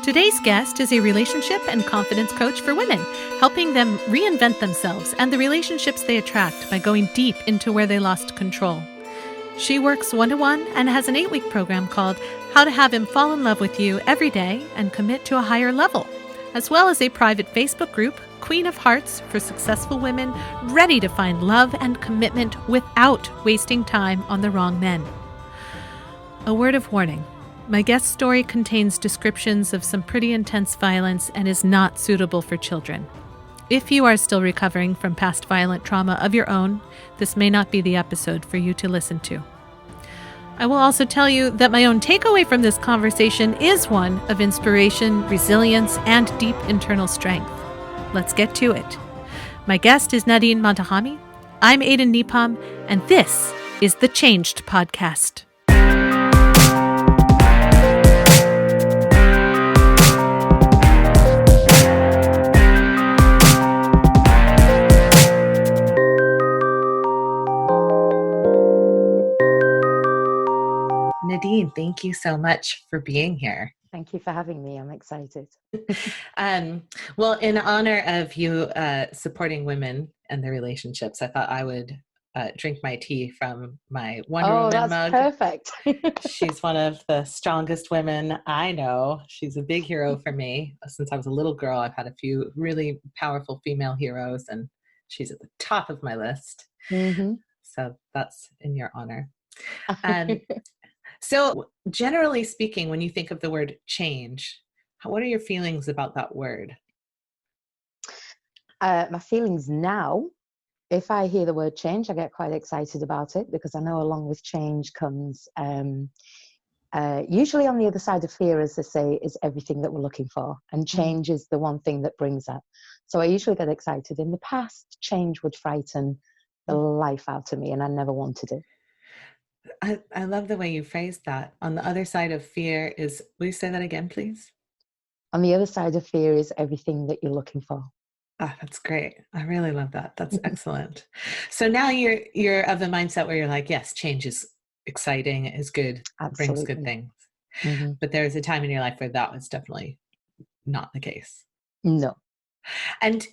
Today's guest is a relationship and confidence coach for women, helping them reinvent themselves and the relationships they attract by going deep into where they lost control. She works one-to-one and has an 8-week program called How to Have Him Fall in Love with You Every Day and Commit to a Higher Level, as well as a private Facebook group, Queen of Hearts, for successful women ready to find love and commitment without wasting time on the wrong men. A word of warning. My guest's story contains descriptions of some pretty intense violence and is not suitable for children. If you are still recovering from past violent trauma of your own, this may not be the episode for you to listen to. I will also tell you that my own takeaway from this conversation is one of inspiration, resilience, and deep internal strength. Let's get to it. My guest is Nadine Montaghami. I'm Aden Nepom, and this is the Changed Podcast. Nadine, thank you so much for being here. Thank you for having me. I'm excited. Well, in honor of you supporting women and their relationships, I thought I would drink my tea from my Wonder Woman mug. Oh, that's perfect. She's one of the strongest women I know. She's a big hero for me. Since I was a little girl, I've had a few really powerful female heroes, and she's at the top of my list. Mm-hmm. So that's in your honor. So generally speaking, when you think of the word change, what are your feelings about that word? My feelings now, if I hear the word change, I get quite excited about it because I know along with change comes, usually on the other side of fear, as they say, is everything that we're looking for. And change is the one thing that brings that. So I usually get excited. In the past, change would frighten the life out of me and I never wanted it. I love the way you phrased that. On the other side of fear is, will you say that again, please? On the other side of fear is everything that you're looking for. Oh, that's great. I really love that. That's excellent. So now you're of the mindset where you're like, yes, change is exciting, is good, Absolutely. brings good things. Mm-hmm. But there was a time in your life where that was definitely not the case. No. And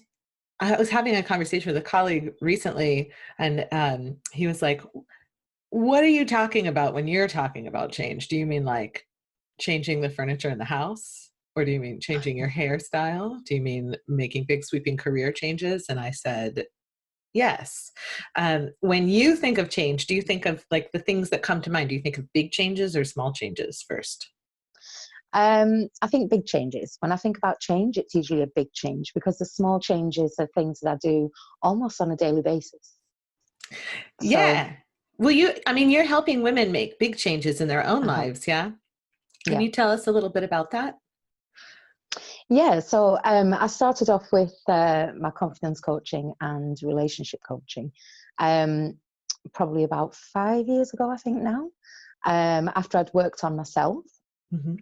I was having a conversation with a colleague recently, and he was like, what are you talking about when you're talking about change? Do you mean like changing the furniture in the house? Or do you mean changing your hairstyle? Do you mean making big sweeping career changes? And I said, yes. When you think of change, do you think of like the things that come to mind? Do you think of big changes or small changes first? I think big changes. When I think about change, it's usually a big change because the small changes are things that I do almost on a daily basis. Yeah. Well, you're helping women make big changes in their own lives, yeah? Can you tell us a little bit about that? Yeah, so I started off with my confidence coaching and relationship coaching probably about 5 years ago, I think now, after I'd worked on myself. Mm-hmm.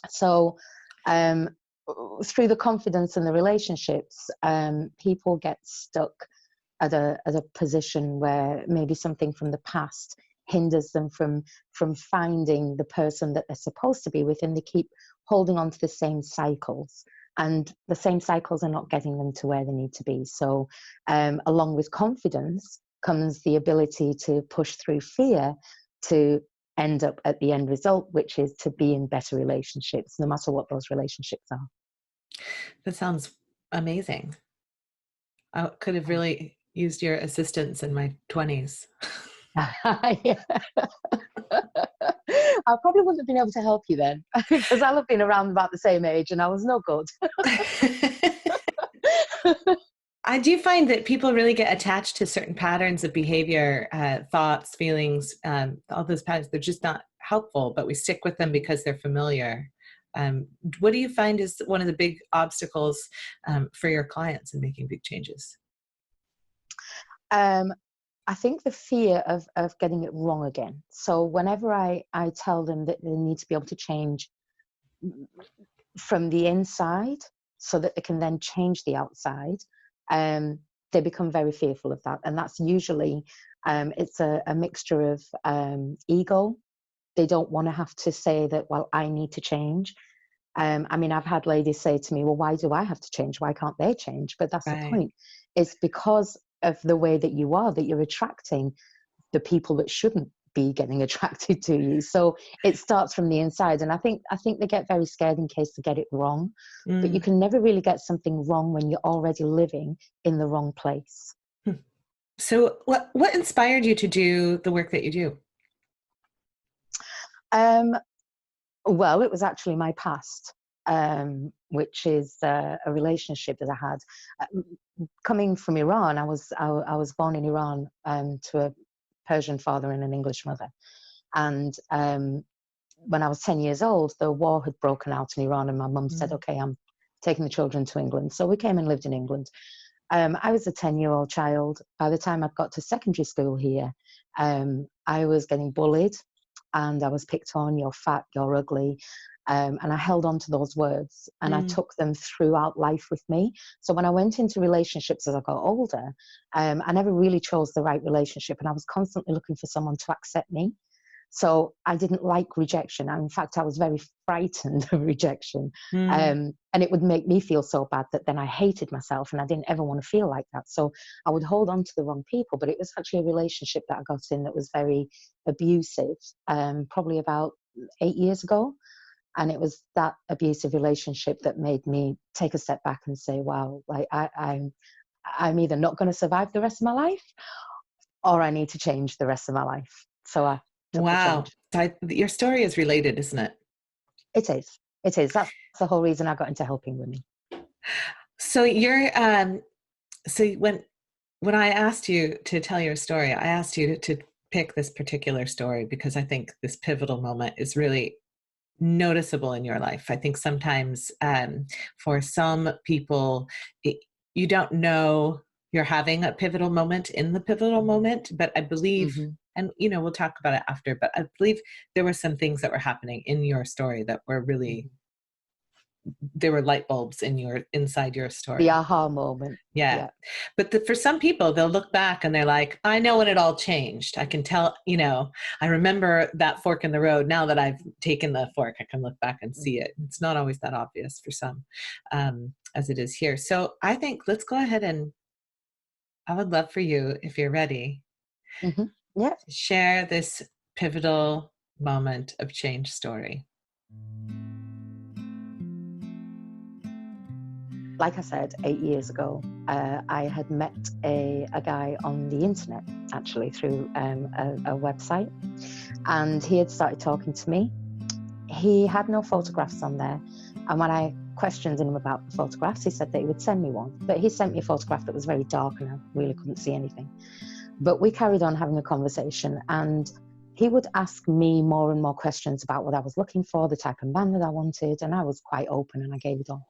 So through the confidence and the relationships, people get stuck at a position where maybe something from the past hinders them from finding the person that they're supposed to be with, and they keep holding on to the same cycles, and the same cycles are not getting them to where they need to be. So along with confidence comes the ability to push through fear to end up at the end result, which is to be in better relationships, no matter what those relationships are. That sounds amazing. I could have really used your assistance in my 20s. I probably wouldn't have been able to help you then because I'll have been around about the same age and I was no good. I do find that people really get attached to certain patterns of behavior, thoughts, feelings, all those patterns. They're just not helpful, but we stick with them because they're familiar. What do you find is one of the big obstacles for your clients in making big changes? I think the fear of getting it wrong again. So whenever I tell them that they need to be able to change from the inside so that they can then change the outside, they become very fearful of that. And that's usually, it's a mixture of ego. They don't want to have to say that, well, I need to change. I mean, I've had ladies say to me, well, why do I have to change? Why can't they change? But that's the Right. point. It's because of the way that you are that you're attracting the people that shouldn't be getting attracted to you. So it starts from the inside. And I think they get very scared in case they get it wrong. But you can never really get something wrong when you're already living in the wrong place. So what inspired you to do the work that you do? Well, it was actually my past, which is a relationship that I had. Coming from Iran, I was born in Iran to a Persian father and an English mother. And when I was 10 years old, the war had broken out in Iran, and my mum said, okay, I'm taking the children to England. So we came and lived in England. I was a 10-year-old child. By the time I got to secondary school here, I was getting bullied, and I was picked on, you're fat, you're ugly. And I held on to those words, and I took them throughout life with me. So when I went into relationships as I got older, I never really chose the right relationship, and I was constantly looking for someone to accept me. So I didn't like rejection. In fact, I was very frightened of rejection. And it would make me feel so bad that then I hated myself, and I didn't ever want to feel like that. So I would hold on to the wrong people. But it was actually a relationship that I got in that was very abusive, probably about 8 years ago. And it was that abusive relationship that made me take a step back and say, wow, like I'm either not going to survive the rest of my life, or I need to change the rest of my life. So I took the change. Your story is related, isn't it? It is. It is. That's the whole reason I got into helping women. So you're, so when I asked you to tell your story, I asked you to pick this particular story because I think this pivotal moment is really noticeable in your life. I think sometimes for some people, you don't know you're having a pivotal moment in the pivotal moment, but I believe, and we'll talk about it after, but I believe there were some things that were happening in your story that were really, there were light bulbs inside your story. The aha moment. Yeah. But for some people, they'll look back and they're like, I know when it all changed. I can tell, I remember that fork in the road. Now that I've taken the fork, I can look back and see it. It's not always that obvious for some, as it is here. So I think let's go ahead, and I would love for you, if you're ready, to share this pivotal moment of change story. Like I said, 8 years ago, I had met a guy on the internet, actually through a website, and he had started talking to me. He had no photographs on there, and when I questioned him about the photographs, he said that he would send me one, but he sent me a photograph that was very dark and I really couldn't see anything. But we carried on having a conversation, and he would ask me more and more questions about what I was looking for, the type of man that I wanted, and I was quite open and I gave it on.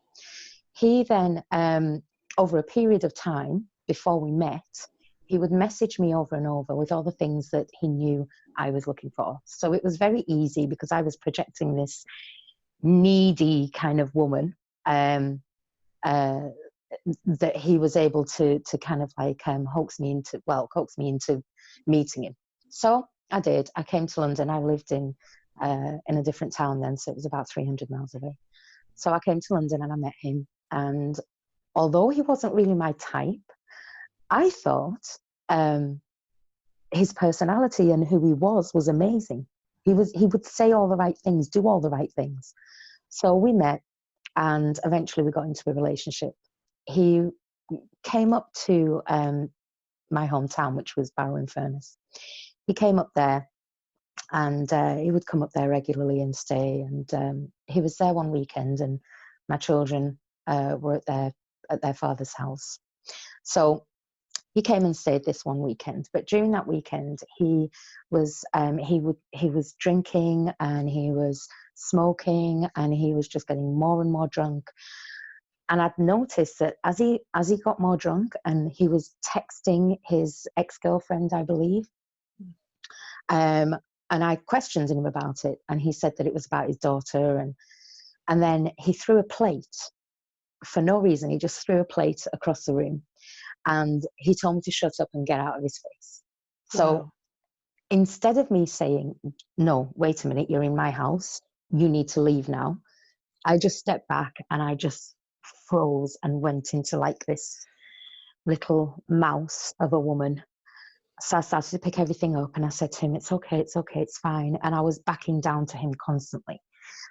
He then, over a period of time before we met, he would message me over and over with all the things that he knew I was looking for. So it was very easy because I was projecting this needy kind of woman that he was able to kind of like coax me into meeting him. So I did. I came to London. I lived in a different town then, so it was about 300 miles away. So I came to London and I met him. And although he wasn't really my type, I thought his personality and who he was amazing. He would say all the right things, do all the right things. So we met, and eventually we got into a relationship. He came up to my hometown, which was Barrow-in-Furness. He came up there, and he would come up there regularly and stay. And he was there one weekend, and my children were at their father's house. So he came and stayed this one weekend. But during that weekend, he was drinking, and he was smoking, and he was just getting more and more drunk. And I'd noticed that as he got more drunk, and he was texting his ex-girlfriend, I believe. And I questioned him about it, and he said that it was about his daughter. And then he threw a plate for no reason. He just threw a plate across the room, and he told me to shut up and get out of his face. So instead of me saying, no, wait a minute, you're in my house, you need to leave now, I just stepped back and I just froze and went into like this little mouse of a woman. So I started to pick everything up and I said to him, it's okay, it's fine. And I was backing down to him constantly.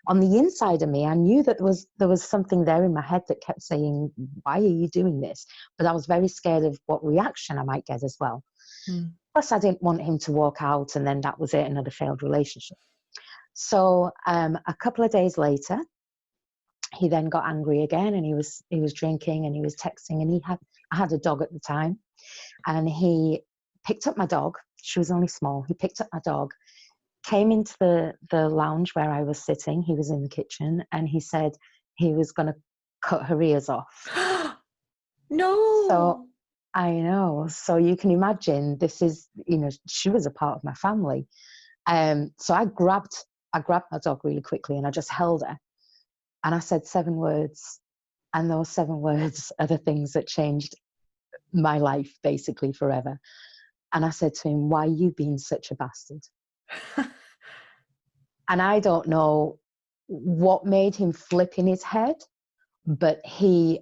On the inside of me, I knew that there was something there in my head that kept saying, why are you doing this? But I was very scared of what reaction I might get as well. Plus, I didn't want him to walk out and then that was it, another failed relationship. So a couple of days later, he then got angry again and he was drinking and he was texting, and I had a dog at the time, and he picked up my dog. She was only small. He picked up my dog, came into the lounge where I was sitting. He was in the kitchen and he said he was going to cut her ears off. No. So I know. So you can imagine, this is, she was a part of my family. So I grabbed my dog really quickly and I just held her and I said 7 words. And those 7 words are the things that changed my life basically forever. And I said to him, why are you being such a bastard? And I don't know what made him flip in his head, but he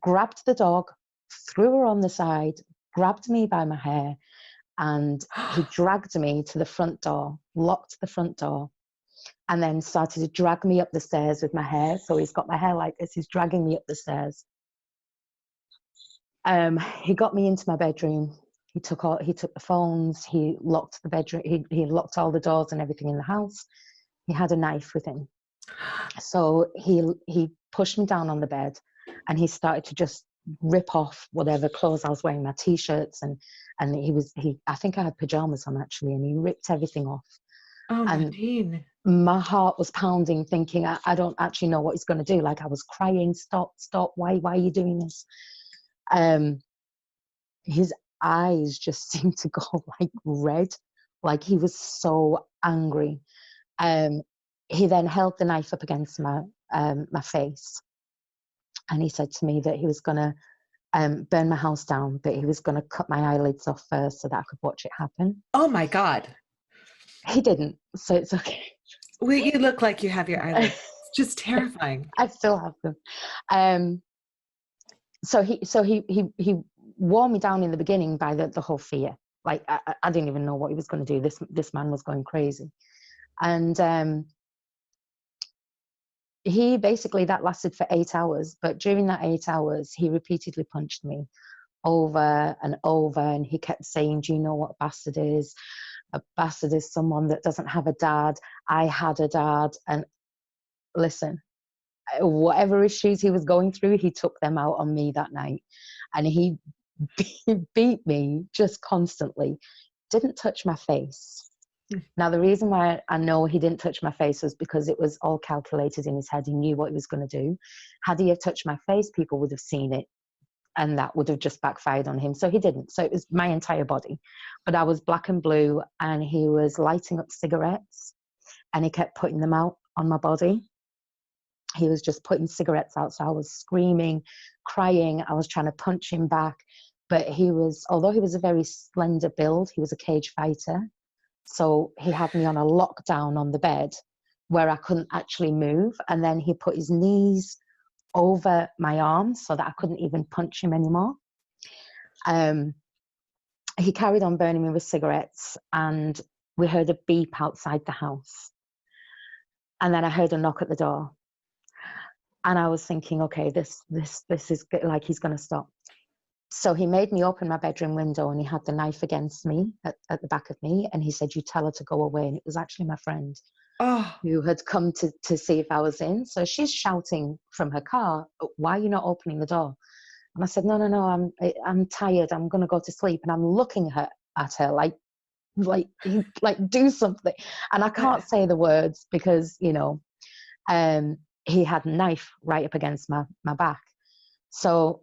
grabbed the dog, threw her on the side, grabbed me by my hair, and he dragged me to the front door, locked the front door, and then started to drag me up the stairs with my hair. So he's got my hair like this, he's dragging me up the stairs. He got me into my bedroom. He took the phones, he locked the bedroom, he locked all the doors and everything in the house. He had a knife with him. So he pushed me down on the bed and he started to just rip off whatever clothes I was wearing, my t-shirts, and I think I had pajamas on actually, and he ripped everything off. Oh, and Nadine. My heart was pounding, thinking I don't actually know what he's going to do. Like I was crying, stop, why are you doing this? His eyes just seemed to go like red, like he was so angry. He then held the knife up against my face, and he said to me that he was going to burn my house down, but he was going to cut my eyelids off first so that I could watch it happen. Oh my God. He didn't, so it's okay. Well, you look like you have your eyelids. It's just terrifying. I still have them. So he wore me down in the beginning by the whole fear. Like I didn't even know what he was going to do. This man was going crazy, and he basically, that lasted for 8 hours. But during that 8 hours, he repeatedly punched me over and over, and he kept saying, "Do you know what a bastard is? A bastard is someone that doesn't have a dad. I had a dad." And listen, whatever issues he was going through, he took them out on me that night, and he beat me just constantly. Didn't touch my face. Now, the reason why I know he didn't touch my face was because it was all calculated in his head. He knew what he was going to do. Had he have touched my face, people would have seen it, and that would have just backfired on him. So he didn't. So it was my entire body. But I was black and blue, and he was lighting up cigarettes, and he kept putting them out on my body. He was just putting cigarettes out. So I was screaming, crying. I was trying to punch him back. But although he was a very slender build, he was a cage fighter. So he had me on a lockdown on the bed where I couldn't actually move. And then he put his knees over my arms so that I couldn't even punch him anymore. He carried on burning me with cigarettes, and we heard a beep outside the house. And then I heard a knock at the door. And I was thinking, okay, this is like, he's going to stop. So he made me open my bedroom window, and he had the knife against me at the back of me. And he said, "You tell her to go away." And it was actually my friend who had come to see if I was in. So she's shouting from her car, "Why are you not opening the door?" And I said, no, I'm tired. I'm going to go to sleep. And I'm looking at her like do something. And I can't say the words because, he had a knife right up against my back. So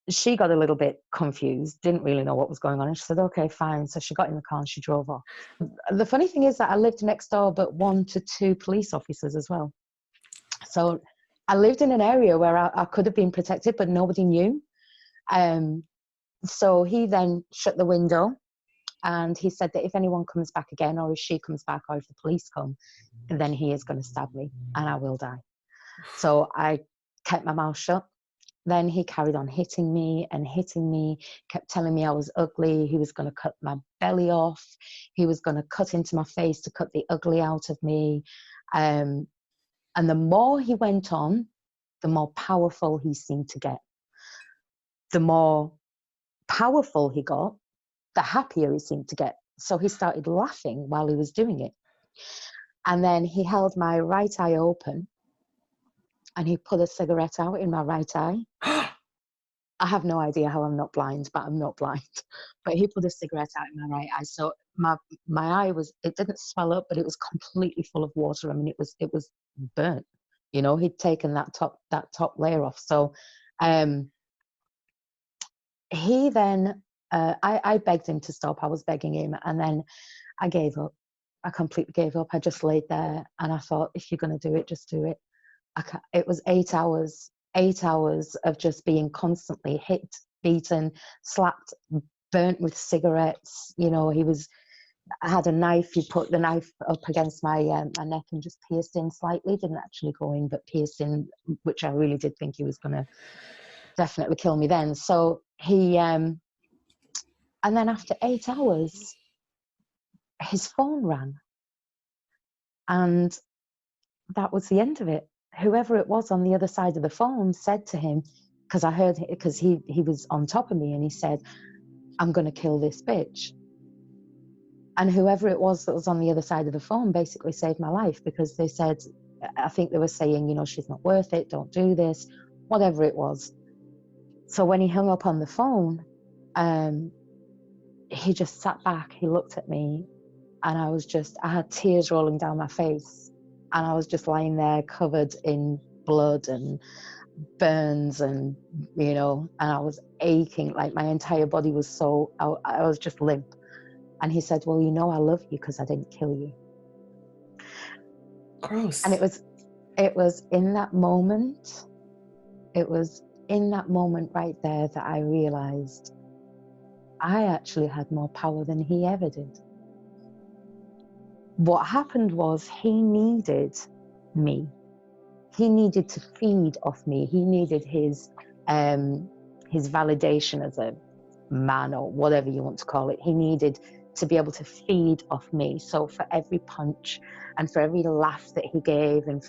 she got a little bit confused, didn't really know what was going on. And she said, okay, fine. So she got in the car and she drove off. The funny thing is that I lived next door, but 1 to 2 police officers as well. So I lived in an area where I could have been protected, but nobody knew. So he then shut the window, and he said that if anyone comes back again, or if she comes back, or if the police come, then he is going to stab me and I will die. So I kept my mouth shut. Then he carried on hitting me and hitting me, kept telling me I was ugly. He was going to cut my belly off. He was going to cut into my face to cut the ugly out of me. And the more he went on, the more powerful he seemed to get. The more powerful he got, the happier he seemed to get. So he started laughing while he was doing it. And then he held my right eye open and he put a cigarette out in my right eye. I have no idea how I'm not blind, but I'm not blind. But he put a cigarette out in my right eye. So my eye was, it didn't swell up, but it was completely full of water. I mean, it was burnt. You know, he'd taken that top layer off. So he then, I begged him to stop. I was begging him. And then I gave up. I completely gave up. I just laid there and I thought, if you're going to do it, just do it. It was 8 hours of just being constantly hit, beaten, slapped, burnt with cigarettes. You know, I had a knife. He put the knife up against my neck and just pierced in slightly. Didn't actually go in, but pierced in, which I really did think he was going to definitely kill me then. So he, and then after 8 hours, his phone rang. And that was the end of it. Whoever it was on the other side of the phone said to him, because I heard, because he was on top of me, and he said, I'm going to kill this bitch. And whoever it was that was on the other side of the phone basically saved my life, because they said, I think they were saying, you know, she's not worth it, don't do this, whatever it was. So when he hung up on the phone, he just sat back, he looked at me, and I had tears rolling down my face. And I was just lying there covered in blood and burns and, you know, and I was aching, like my entire body was so, I was just limp. And he said, well, you know, I love you because I didn't kill you. Gross. And it was in that moment, right there that I realized I actually had more power than he ever did. What happened was he needed me. He needed to feed off me. He needed his validation as a man, or whatever you want to call it. He needed to be able to feed off me. So for every punch and for every laugh that he gave, and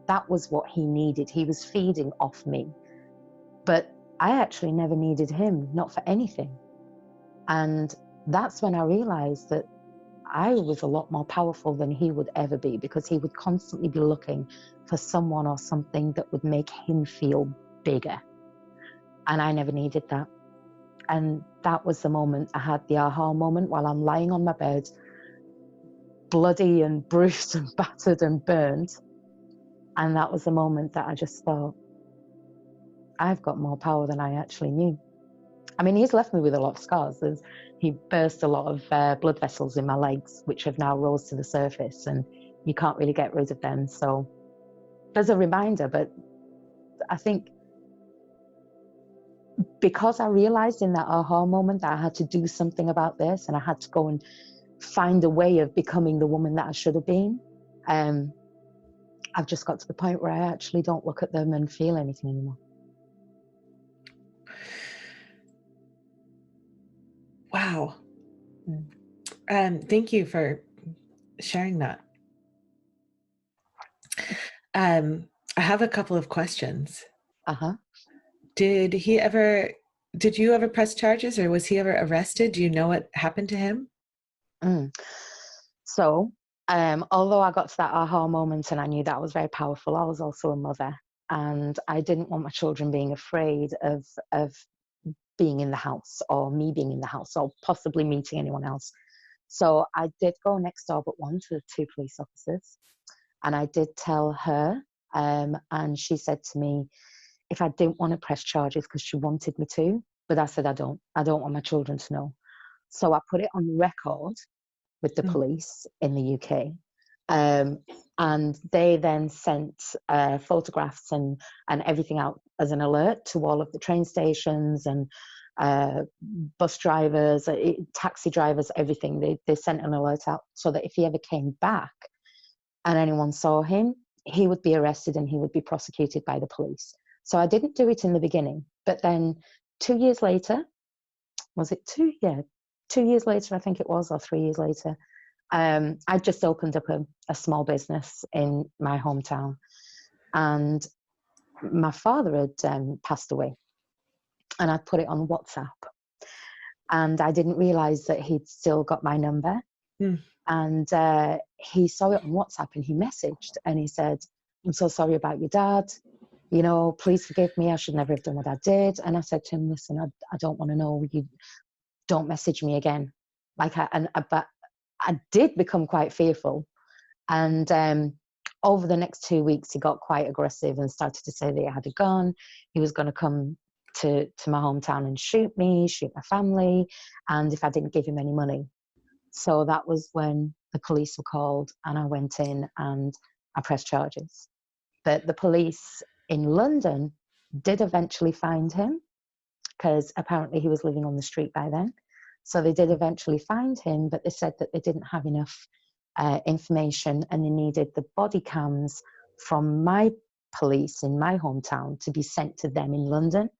that was what he needed. He was feeding off me. But I actually never needed him, not for anything. And that's when I realized that I was a lot more powerful than he would ever be, because he would constantly be looking for someone or something that would make him feel bigger. And I never needed that. And that was the moment I had the aha moment, while I'm lying on my bed, bloody and bruised and battered and burned. And that was the moment that I just thought, I've got more power than I actually knew. I mean, he's left me with a lot of scars. He burst a lot of blood vessels in my legs, which have now rose to the surface, and you can't really get rid of them. So there's a reminder, but I think because I realized in that aha moment that I had to do something about this, and I had to go and find a way of becoming the woman that I should have been, I've just got to the point where I actually don't look at them and feel anything anymore. Wow. Thank you for sharing that. I have a couple of questions. Did you ever press charges, or was he ever arrested? Do you know what happened to him? So, although I got to that aha moment and I knew that was very powerful, I was also a mother, and I didn't want my children being afraid of being in the house, or me being in the house, or possibly meeting anyone else. So I did go next door but one to 2 police officers, and I did tell her, and she said to me if I didn't want to press charges, because she wanted me to, but I said I don't want my children to know. So I put it on record with the police in the UK, and they then sent photographs and everything out as an alert to all of the train stations and bus drivers, taxi drivers, everything. They sent an alert out so that if he ever came back and anyone saw him, he would be arrested and he would be prosecuted by the police. So I didn't do it in the beginning, but then 2 years later, was it 2? Yeah, 2 years later, I think it was, or 3 years later, I just opened up a small business in my hometown, and my father had passed away, and I'd put it on WhatsApp, and I didn't realize that he'd still got my number. And he saw it on WhatsApp and he messaged and he said, "I'm so sorry about your dad. You know, please forgive me. I should never have done what I did." And I said to him, "Listen, I don't want to know. You don't message me again." But I did become quite fearful. And over the next 2 weeks, he got quite aggressive and started to say that he had a gun. He was going to come to my hometown and shoot me, shoot my family, and if I didn't give him any money. So that was when the police were called, and I went in and I pressed charges. But the police in London did eventually find him, because apparently he was living on the street by then. So they did eventually find him, but they said that they didn't have enough information, and they needed the body cams from my police in my hometown to be sent to them in London.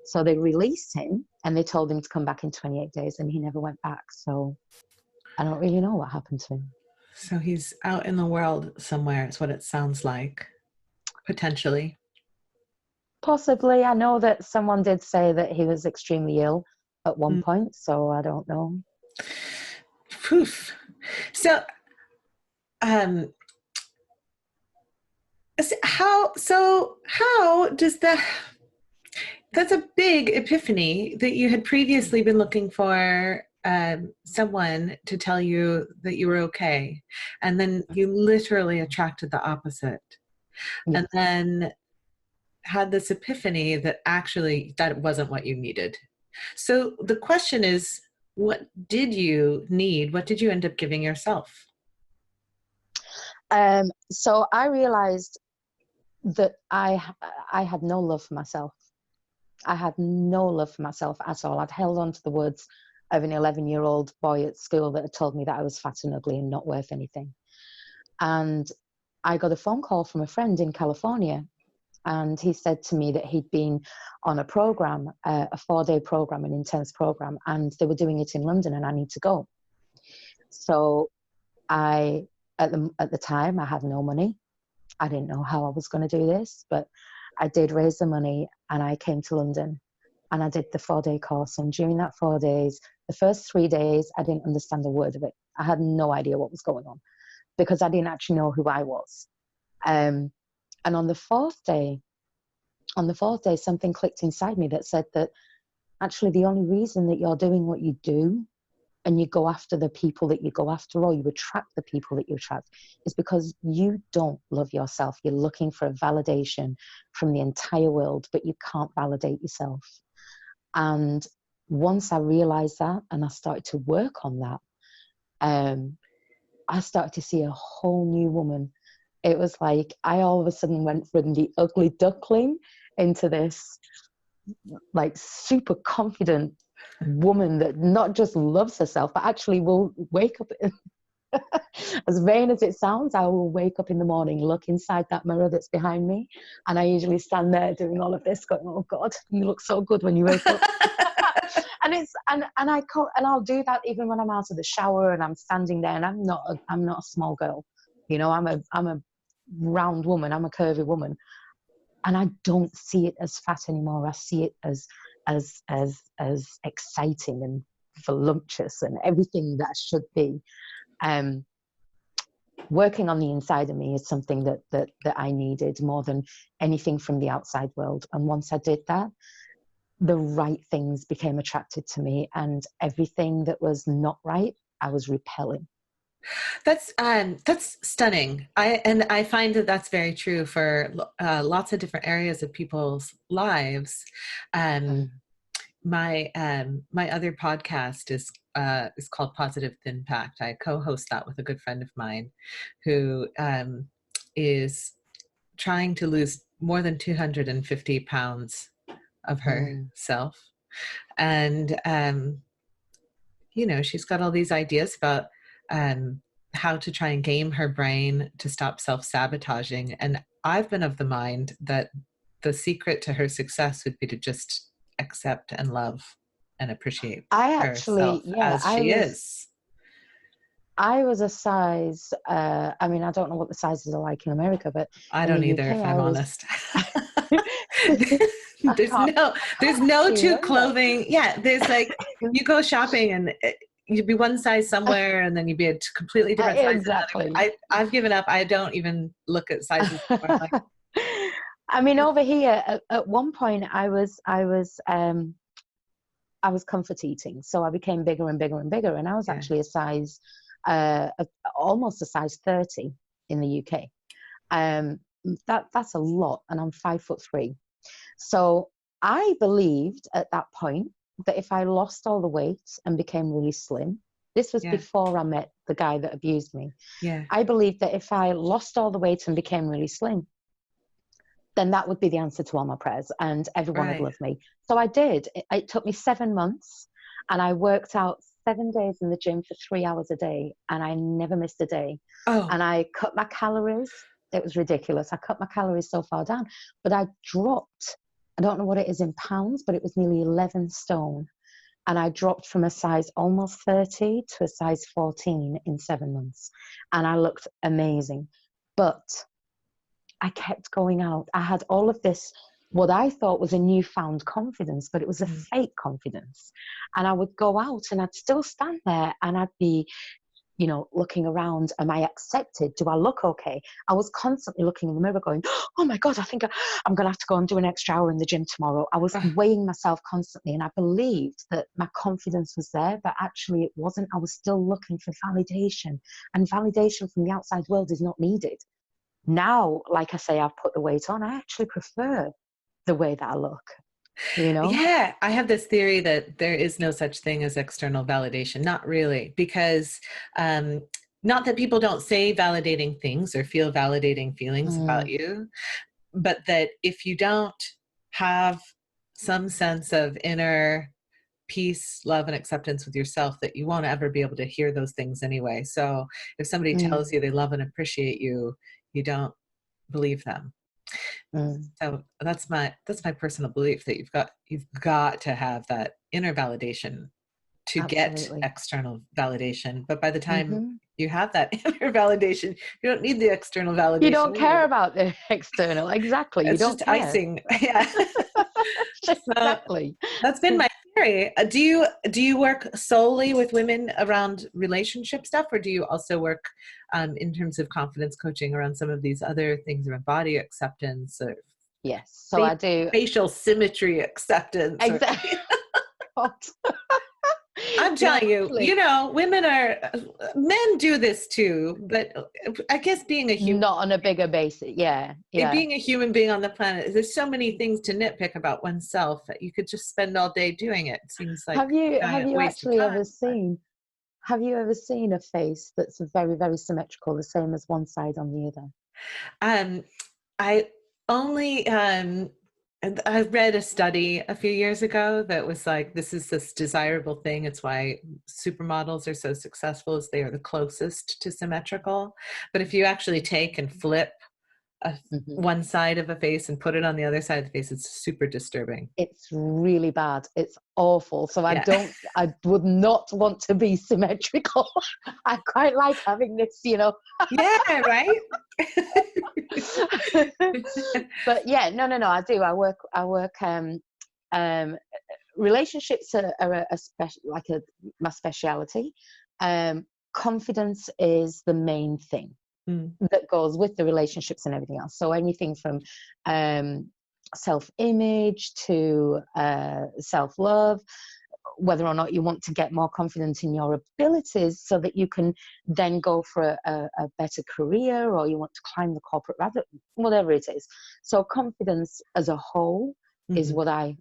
So they released him and they told him to come back in 28 days, and he never went back. So I don't really know what happened to him. So he's out in the world somewhere, is what it sounds like, potentially. Possibly. I know that someone did say that he was extremely ill at one point, so I don't know. Poof. So, how does that's a big epiphany that you had previously been looking for someone to tell you that you were okay, and then you literally attracted the opposite. Yes. And then had this epiphany that actually that wasn't what you needed. So the question is, what did you need? What did you end up giving yourself? So I realized that I had no love for myself. I had no love for myself at all. I'd held on to the words of an 11-year-old boy at school that had told me that I was fat and ugly and not worth anything. And I got a phone call from a friend in California, and he said to me that he'd been on a program, a 4-day program, an intense program, and they were doing it in London, and I need to go. So at the time, I had no money. I didn't know how I was going to do this, but I did raise the money, and I came to London, and I did the 4-day course. And during that 4 days, the first 3 days, I didn't understand a word of it. I had no idea what was going on, because I didn't actually know who I was. And on the fourth day, something clicked inside me that said that actually the only reason that you're doing what you do, and you go after the people that you go after, or you attract the people that you attract, is because you don't love yourself. You're looking for a validation from the entire world, but you can't validate yourself. And once I realized that, and I started to work on that, I started to see a whole new woman. It was like I all of a sudden went from the ugly duckling into this like super confident woman that not just loves herself, but actually will wake up as vain as it sounds, I will wake up in the morning, look inside that mirror that's behind me, and I usually stand there doing all of this, going, "Oh God, you look so good when you wake up." and I'll do that even when I'm out of the shower and I'm standing there, and I'm not a small girl, you know. I'm a round woman. I'm a curvy woman, and I don't see it as fat anymore. I see it as exciting and voluptuous and everything that should be. Working on the inside of me is something that I needed more than anything from the outside world. And once I did that, the right things became attracted to me, and everything that was not right, I was repelling. That's stunning. I find that that's very true for lots of different areas of people's lives. My other podcast is called Positive Impact. I co-host that with a good friend of mine who is trying to lose more than 250 pounds of herself. And, you know, she's got all these ideas about how to try and game her brain to stop self-sabotaging. And I've been of the mind that the secret to her success would be to just accept and love and appreciate I herself actually, yeah, as she is. I was a size, I mean, I don't know what the sizes are like in America, but I in don't the either, UK, if I I'm was, honest. I can't There's no actually two remember. clothing. Yeah, there's like, you go shopping and you'd be one size somewhere and then you'd be a completely different size in another. Exactly. But I've given up. I don't even look at sizes anymore. I'm like, I mean, over here, at one point, I was comfort eating, so I became bigger and bigger and bigger, and I was yeah. actually a size, almost a size 30 in the UK. That's a lot, and I'm 5'3". So I believed at that point that if I lost all the weight and became really slim, this was Yeah. before I met the guy that abused me. Yeah. I believed that if I lost all the weight and became really slim, then that would be the answer to all my prayers and everyone would love me. So I did. It took me 7 months and I worked out 7 days in the gym for 3 hours a day and I never missed a day. Oh. And I cut my calories. It was ridiculous. I cut my calories so far down, but I dropped, I don't know what it is in pounds, but it was nearly 11 stone. And I dropped from a size almost 30 to a size 14 in 7 months. And I looked amazing. But I kept going out. I had all of this, what I thought was a newfound confidence, but it was a fake confidence. And I would go out and I'd still stand there and I'd be, you know, looking around. Am I accepted? Do I look okay? I was constantly looking in the mirror going, oh my God, I think I'm going to have to go and do an extra hour in the gym tomorrow. I was weighing myself constantly and I believed that my confidence was there, but actually it wasn't. I was still looking for validation, and validation from the outside world is not needed. Now, like I say, I've put the weight on. I actually prefer the way that I look, you know? Yeah, I have this theory that there is no such thing as external validation. Not really, because not that people don't say validating things or feel validating feelings about you, but that if you don't have some sense of inner peace, love, and acceptance with yourself, that you won't ever be able to hear those things anyway. So if somebody tells you they love and appreciate you, you don't believe them. So that's my personal belief, that you've got to have that inner validation to get external validation. But by the time you have that inner validation, you don't need the external validation. You don't care about the external. Exactly. It's you don't just care. icing. Yeah. Exactly. That's been my theory. Do you work solely with women around relationship stuff, or do you also work in terms of confidence coaching around some of these other things, around body acceptance, or yes? So I do facial symmetry acceptance. Exactly. I'm telling you, men do this too, but I guess being a human, not on a bigger basis. Yeah. Being a human being on the planet, there's so many things to nitpick about oneself that you could just spend all day doing it. It seems like have you actually ever seen a face that's very, very symmetrical, the same as one side on the other? I only I read a study a few years ago that was like, this is this desirable thing. It's why supermodels are so successful, is they are the closest to symmetrical. But if you actually take and flip one side of a face and put it on the other side of the face, it's super disturbing. It's really bad. It's awful. So I would not want to be symmetrical. I quite like having this, Yeah, right. But yeah, no, I do. I work relationships are my speciality. Confidence is the main thing that goes with the relationships and everything else. So anything from self-image to self-love, whether or not you want to get more confident in your abilities so that you can then go for a better career, or you want to climb the corporate ladder, whatever it is. So confidence as a whole is what I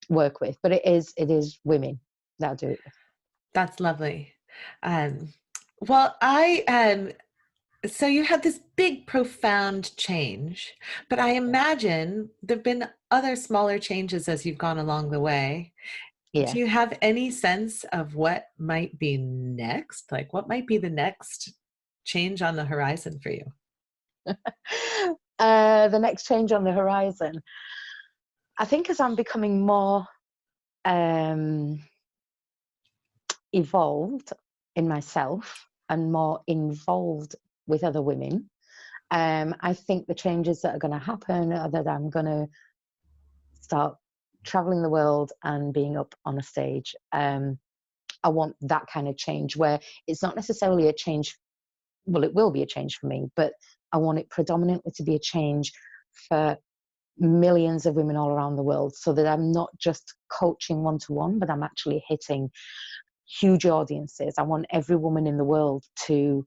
work with, but it is women that do it with. That's lovely. Well, so you had this big, profound change, but I imagine there've been other smaller changes as you've gone along the way. Yeah. Do you have any sense of what might be next? Like, what might be the next change on the horizon for you? The next change on the horizon, I think, as I'm becoming more evolved in myself and more involved with other women, I think the changes that are going to happen are that I'm going to start traveling the world and being up on a stage. I want that kind of change where it's not necessarily a change. Well, it will be a change for me, but I want it predominantly to be a change for millions of women all around the world, so that I'm not just coaching one-to-one, but I'm actually hitting huge audiences. I want every woman in the world to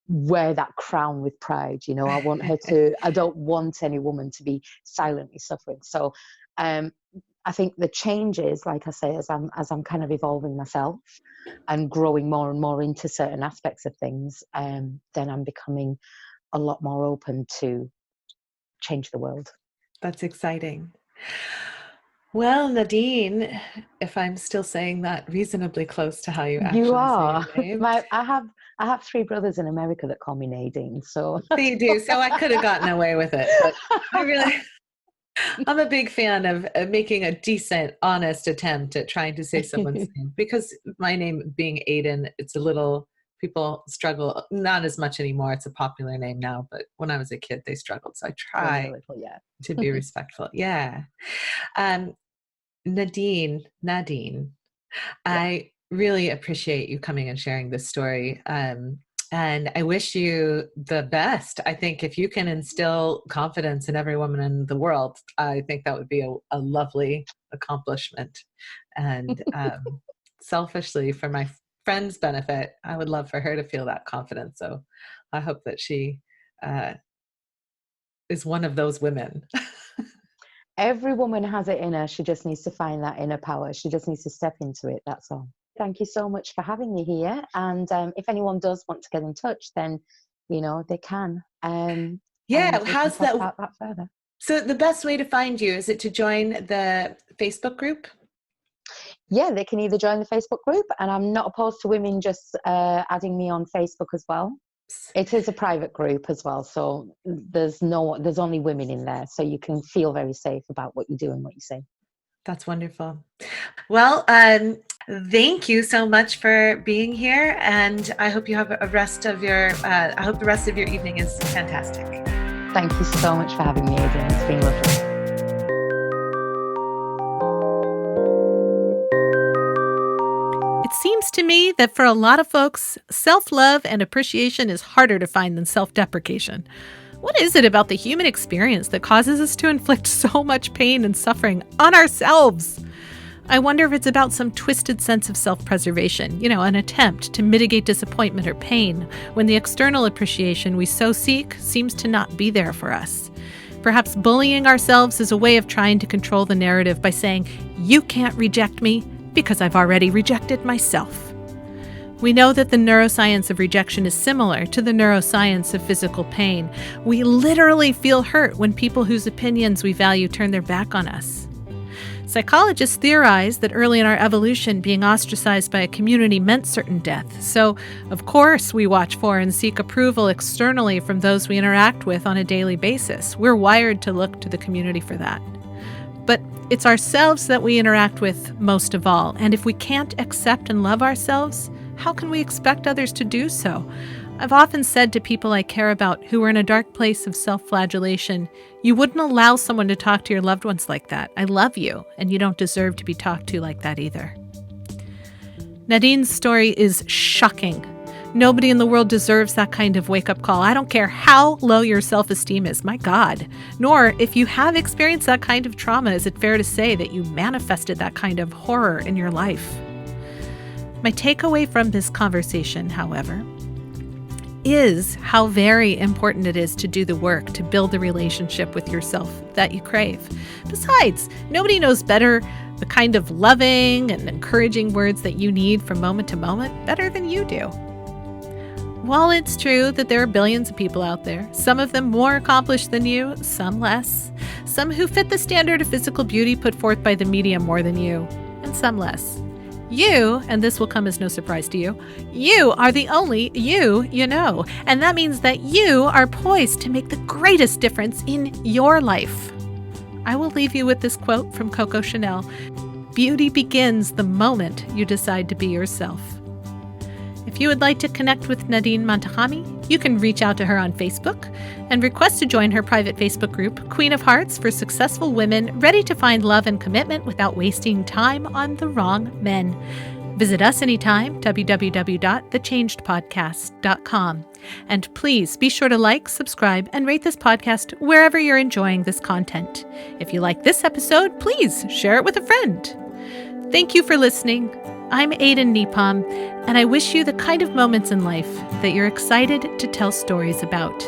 wear that crown with pride. I want her to, I don't want any woman to be silently suffering. So I think the changes, like I say, as I'm kind of evolving myself and growing more and more into certain aspects of things, then I'm becoming a lot more open to change the world. That's exciting. Well, Nadine, if I'm still saying that reasonably close to how you actually You are. say your name. I have 3 brothers in America that call me Nadine. So They do. So I could have gotten away with it, but I'm a big fan of making a decent, honest attempt at trying to say someone's name, because my name being Aden, it's a little, people struggle, not as much anymore. It's a popular name now, but when I was a kid, they struggled. So I try to be respectful. Yeah. Nadine, yeah. I really appreciate you coming and sharing this story. And I wish you the best. I think if you can instill confidence in every woman in the world, I think that would be a lovely accomplishment. And selfishly, for my friend's benefit, I would love for her to feel that confidence. So I hope that she is one of those women. Every woman has it in her. She just needs to find that inner power. She just needs to step into it. That's all. Thank you so much for having me here. And if anyone does want to get in touch, then, they can. Yeah, how's that? About that further. So the best way to find you, is it to join the Facebook group? Yeah, they can either join the Facebook group, and I'm not opposed to women just adding me on Facebook as well. It is a private group as well, so there's only women in there, so you can feel very safe about what you do and what you say. That's wonderful. Well, thank you so much for being here, and I hope you have I hope the rest of your evening is fantastic. Thank you so much for having me, Aden. It's been lovely. It seems to me that for a lot of folks, self-love and appreciation is harder to find than self-deprecation. What is it about the human experience that causes us to inflict so much pain and suffering on ourselves? I wonder if it's about some twisted sense of self-preservation, an attempt to mitigate disappointment or pain when the external appreciation we so seek seems to not be there for us. Perhaps bullying ourselves is a way of trying to control the narrative by saying, "You can't reject me because I've already rejected myself." We know that the neuroscience of rejection is similar to the neuroscience of physical pain. We literally feel hurt when people whose opinions we value turn their back on us. Psychologists theorize that early in our evolution, being ostracized by a community meant certain death. So, of course, we watch for and seek approval externally from those we interact with on a daily basis. We're wired to look to the community for that. But it's ourselves that we interact with most of all. And if we can't accept and love ourselves, how can we expect others to do so? I've often said to people I care about who are in a dark place of self-flagellation, you wouldn't allow someone to talk to your loved ones like that. I love you, and you don't deserve to be talked to like that either. Nadine's story is shocking. Nobody in the world deserves that kind of wake-up call. I don't care how low your self-esteem is, my God. Nor, if you have experienced that kind of trauma, is it fair to say that you manifested that kind of horror in your life. My takeaway from this conversation, however, is how very important it is to do the work to build the relationship with yourself that you crave. Besides, nobody knows better the kind of loving and encouraging words that you need from moment to moment better than you do. while it's true that there are billions of people out there, some of them more accomplished than you, some less, some who fit the standard of physical beauty put forth by the media more than you, and some less, you, and this will come as no surprise to you, you are the only you know, and that means that you are poised to make the greatest difference in your life. I will leave you with this quote from Coco Chanel: "Beauty begins the moment you decide to be yourself." If you would like to connect with Nadine Montaghami, you can reach out to her on Facebook and request to join her private Facebook group, Queen of Hearts, for successful women ready to find love and commitment without wasting time on the wrong men. Visit us anytime, www.thechangedpodcast.com. And please be sure to like, subscribe, and rate this podcast wherever you're enjoying this content. If you like this episode, please share it with a friend. Thank you for listening. I'm Aden Nepom, and I wish you the kind of moments in life that you're excited to tell stories about.